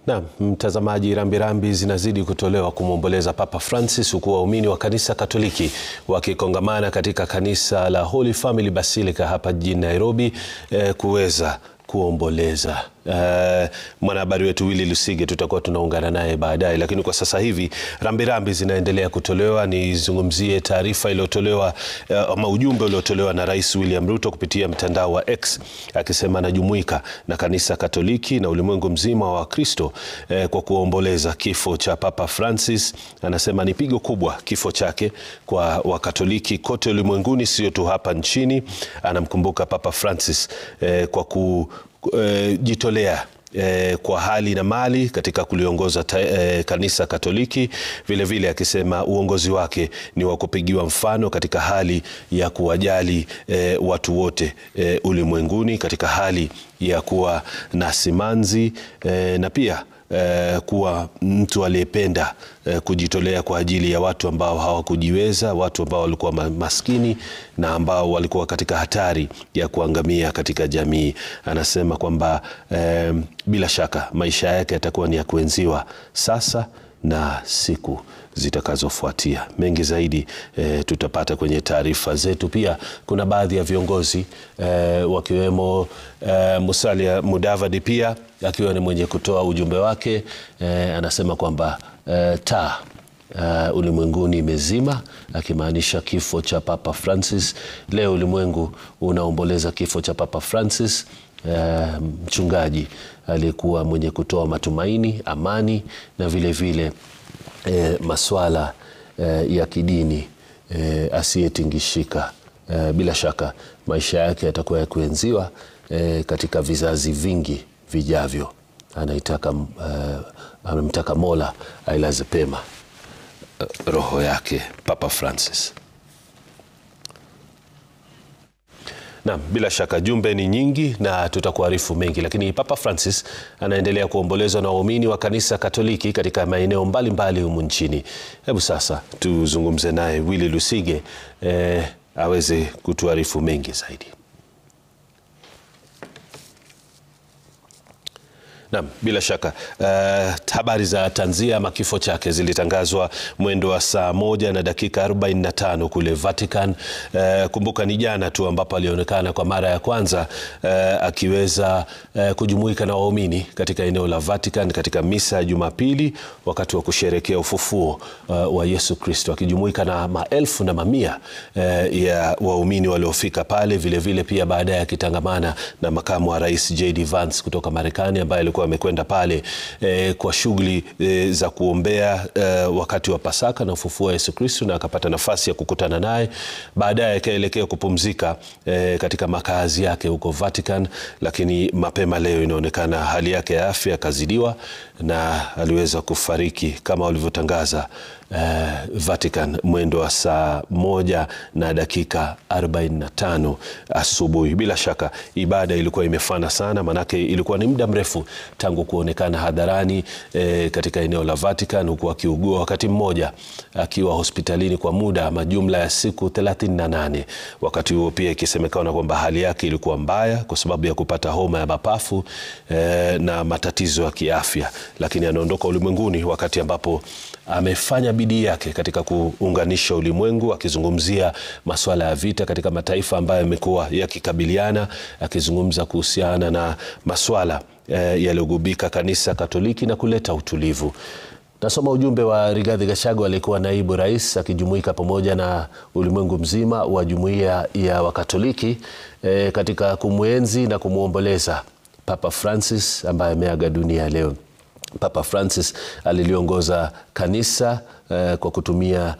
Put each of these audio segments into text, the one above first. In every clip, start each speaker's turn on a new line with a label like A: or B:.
A: Na mtazamaji, rambirambi zinazidi kutolewa kumwomboleza Papa Francis, huku waumini wa kanisa Katoliki wakikongamana katika kanisa la Holy Family Basilica hapa jijini Nairobi kuweza kuomboleza. Mwanahabari wetu Willy Lusige tutakuwa tunaungana naye baadaye, lakini kwa sasa hivi rambirambi zinaendelea kutolewa. Nizungumzie taarifa iliyotolewa ama ujumbe uliotolewa na Rais William Ruto kupitia mtandao wa X, akisema anajumuika na kanisa Katoliki na ulimwengu mzima wa Kristo kwa kuomboleza kifo cha Papa Francis. Anasema ni pigo kubwa kifo chake kwa Wakatoliki kote ulimwenguni, sio tu hapa nchini. Anamkumbuka Papa Francis kwa kujitolea kwa hali na mali katika kuliongoza kanisa Katoliki. Vile vile akisema uongozi wake ni wa kupigiwa mfano katika hali ya kuwajali watu wote ulimwenguni, katika hali ya kuwa na simanzi na pia kuwa mtu aliyependa kujitolea kwa ajili ya watu ambao hawakujiweza, watu ambao walikuwa maskini na ambao walikuwa katika hatari ya kuangamia katika jamii. Anasema kwamba bila shaka maisha yake yatakuwa ni ya kuenziwa sasa na siku zitakazofuatia. Mengi zaidi tutapata kwenye taarifa zetu. Pia kuna baadhi ya viongozi wakiwemo Musalia Mudavadi pia akiwa ni mwenye kutoa ujumbe wake. Anasema kwamba taa ulimwenguni imezima, akimaanisha kifo cha Papa Francis. Leo ulimwengu unaomboleza kifo cha Papa Francis, mchungaji aliyekuwa mwenye kutoa matumaini, amani na vile vile masuala ya kidini asiyetingishika. Bila shaka maisha yake yatakuwa ya kuenziwa katika vizazi vingi vijavyo. Anamtaka Mola ailaze pema roho yake Papa Francis. Na bila shaka jumbe ni nyingi na tutakuarifu mengi, lakini Papa Francis anaendelea kuombolezwa na waumini wa kanisa Katoliki katika maeneo mbalimbali humu nchini. Hebu sasa tuzungumze naye Willy Lusige aweze kutuarifu mengi zaidi. Naam, bila shaka habari za tanzia ama kifo chake zilitangazwa mwendo wa saa 1:45 kule Vatican. Kumbuka ni jana tu ambapo alionekana kwa mara ya kwanza akiweza kujumuika na waumini katika eneo la Vatican katika misa ya Jumapili wakati wa kusherehekea ufufuo wa Yesu Kristo, akijumuika na maelfu na mamia ya waumini waliofika pale. Vile vile pia baadaye akitangamana na makamu wa rais JD Vance kutoka Marekani, ambaye alikuwa amekwenda pale kwa shughuli za kuombea wakati wa Pasaka na ufufuo wa Yesu Kristo, na akapata nafasi ya kukutana naye. Baadaye akaelekea kupumzika katika makazi yake huko Vatican, lakini mapema leo inaonekana hali yake ya afya kazidiwa na aliweza kufariki kama walivyotangaza Vatican mwendo wa saa 1:45 asubuhi. Bila shaka ibada ilikuwa imefana sana, manake ilikuwa ni muda mrefu tangu kuonekana hadharani katika eneo la Vatican, huku akiugua, wakati mmoja akiwa hospitalini kwa muda majumla ya siku 38. Wakati huo pia ikisemekana kwamba hali yake ilikuwa mbaya kwa sababu ya kupata homa ya mapafu na matatizo ya kiafya, lakini anaondoka ulimwenguni wakati ambapo amefanya bidii yake katika kuunganisha ulimwengu, akizungumzia masuala ya vita katika mataifa ambayo yamekuwa yakikabiliana, akizungumza kuhusiana na masuala yaliyogubika kanisa Katoliki na kuleta utulivu. Nasoma ujumbe wa Rigathi Gachagua, aliyekuwa naibu rais, akijumuika pamoja na ulimwengu mzima wa jumuiya ya Wakatoliki katika kumwenzi na kumuomboleza Papa Francis ambaye ameaga dunia leo. Papa Francis aliliongoza kanisa kwa kutumia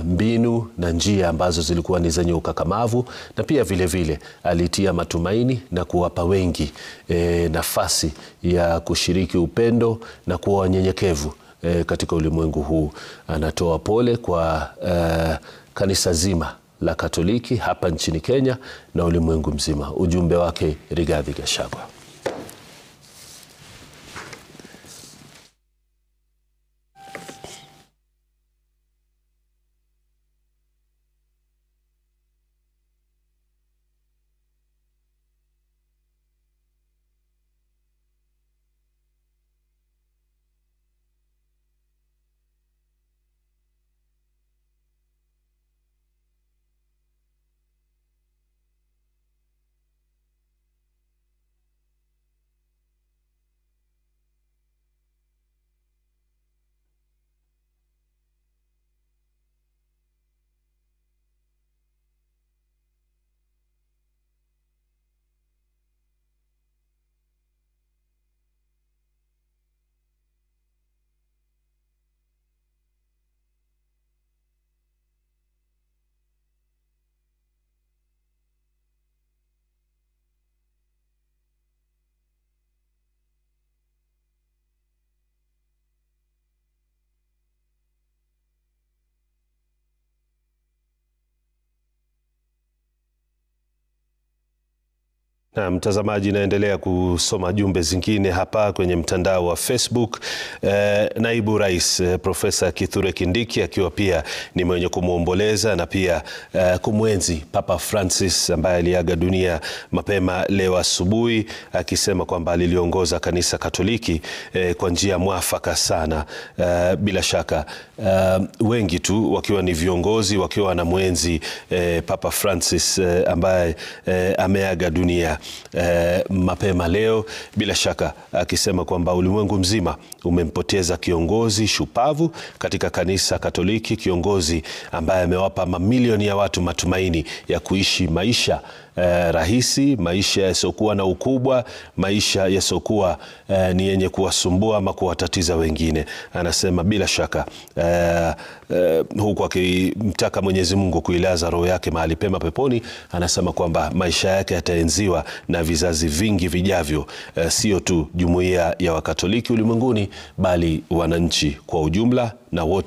A: mbinu na njia ambazo zilikuwa ni zenye ukakamavu, na pia vile vile alitia matumaini na kuwapa wengi nafasi ya kushiriki upendo na kuwa wanyenyekevu katika ulimwengu huu. Anatoa pole kwa kanisa zima la Katoliki hapa nchini Kenya na ulimwengu mzima. Ujumbe wake Rigathi Gachagua. Na mtazamaji, naendelea kusoma jumbe zingine hapa kwenye mtandao wa Facebook. Naibu Rais Profesa Kithure Kindiki akiwa pia ni mwenye kumwomboleza na pia kumwenzi Papa Francis ambaye aliaga dunia mapema leo asubuhi, akisema kwamba aliliongoza kanisa Katoliki kwa njia mwafaka sana. Bila shaka wengi tu wakiwa ni viongozi wakiwa na mwenzi Papa Francis ambaye ameaga dunia mapema leo, bila shaka akisema kwamba ulimwengu mzima umempoteza kiongozi shupavu katika kanisa Katoliki, kiongozi ambaye amewapa mamilioni ya watu matumaini ya kuishi maisha rahisi, maisha yasiokuwa na ukubwa, maisha yasiokuwa ni yenye kuwasumbua ama kuwatatiza wengine. Anasema bila shaka huku akimtaka Mwenyezi Mungu kuilaza roho yake mahali pema peponi, anasema kwamba maisha yake yataenziwa na vizazi vingi vijavyo, sio tu jumuiya ya Wakatoliki ulimwenguni bali wananchi kwa ujumla na wote